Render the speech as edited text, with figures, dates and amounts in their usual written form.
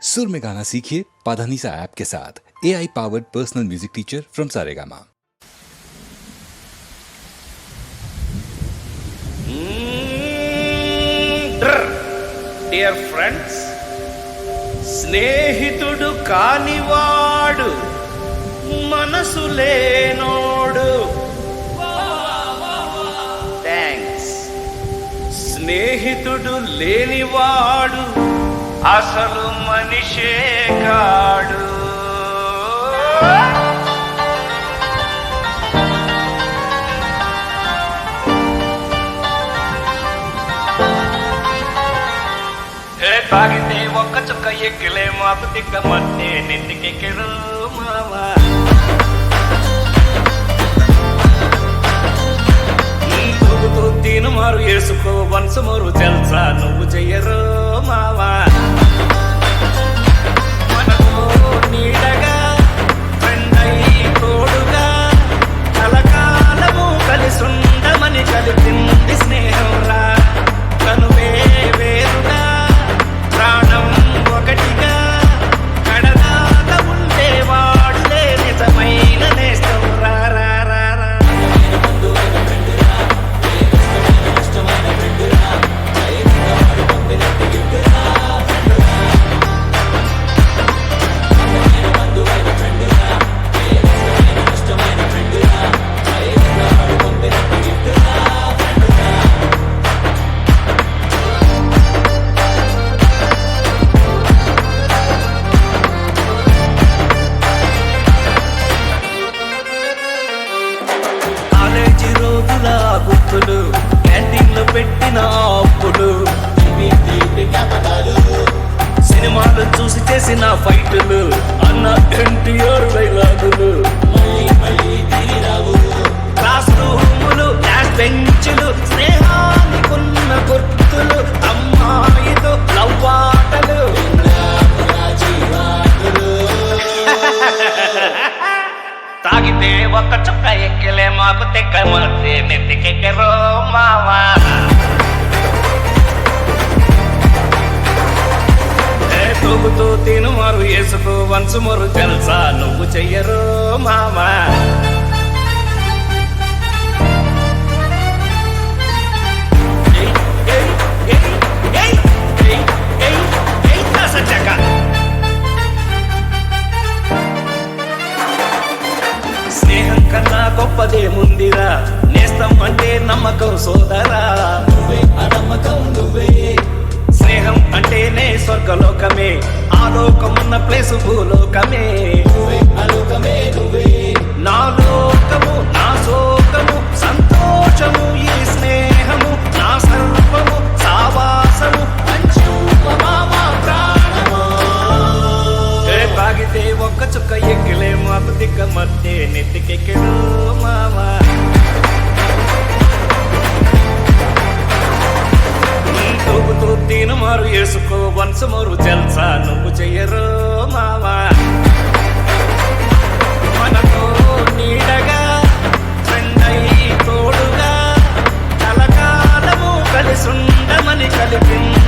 सुर में गाना सीखिए पाधानीसा ऐप के साथ। AI powered personal music teacher from Saregama. Dear friends, స్నేహితుడు కానివాడు మనసు లేనోడు. థ్యాంక్స్. స్నేహితుడు లేనివాడు అసలు మనిషే కాడు. తాగితే ఒక్క చుక్క ఎక్కిలే మాకు దిగ్గమన్నే నెత్తికెక్కిరు మావా. తూగుతూ తీను మారు వేసుకో వన్స్ మోరు తెలుసా నువ్వు చెయ్యరు మావా. మనతో నీడగా ఫ్రెండై తోడుగా కలకాలము కలిసుండమని కలిపింది స్నేహం రా. కనువే వేరుగా ప్రాణం ఒకటిగా కడదాకా ఉండేవాడులే నిజమైన నేస్తం రా. గుర్తులు క్యాంటీన్లో పెట్టిన అప్పులు, సినిమాలు చూసి చేసిన ఫైటులు, అన్న ఎన్టీఆర్ డైలాగులు, క్లాస్ రూములు క్లాస్ బెంచులు, స్నేహానికున్న గుర్తులు, అమ్మాయితో లవ్వాటలు. తాగితే ఒక్క చుక్క ఎక్కిలే మాకు తెక్క మధ్య నెత్తికెక్కరో మావా. తూగుతూ తిను మారు వేసుకో వన్స్ మోరు తెలుసా నువ్వు చెయ్యరు మావా. స్నేహం కన్నా గొప్పదే ముందిరా, నేస్తం అంటే నమ్మకం సోదరా. నమ్మకం నువ్వే. స్నేహం అంటేనే స్వర్గలోకమే, ఆ లోకమున్న ప్లేసు భూలోకమే. అలోకమే నువ్వే. నా లోకము నా శోకము సంతోషము ఈ స్నేహము, నా సర్వము సావాసము పంచుమమా ప్రాణము. తాగితే ఒక్క చుక్క ఎక్కిలే మాకు దిగ్గ మధ్య నెత్తికెక్కిరు మావా. తూగుతూ తీను మారు వేసుకో వన్స్ మోరు తెలుసా నువ్వు చెయ్యరు మావా. మనతో నీడగా ఫ్రెండై తోడుగా కలకాలము కలిసుండమని కలిపింది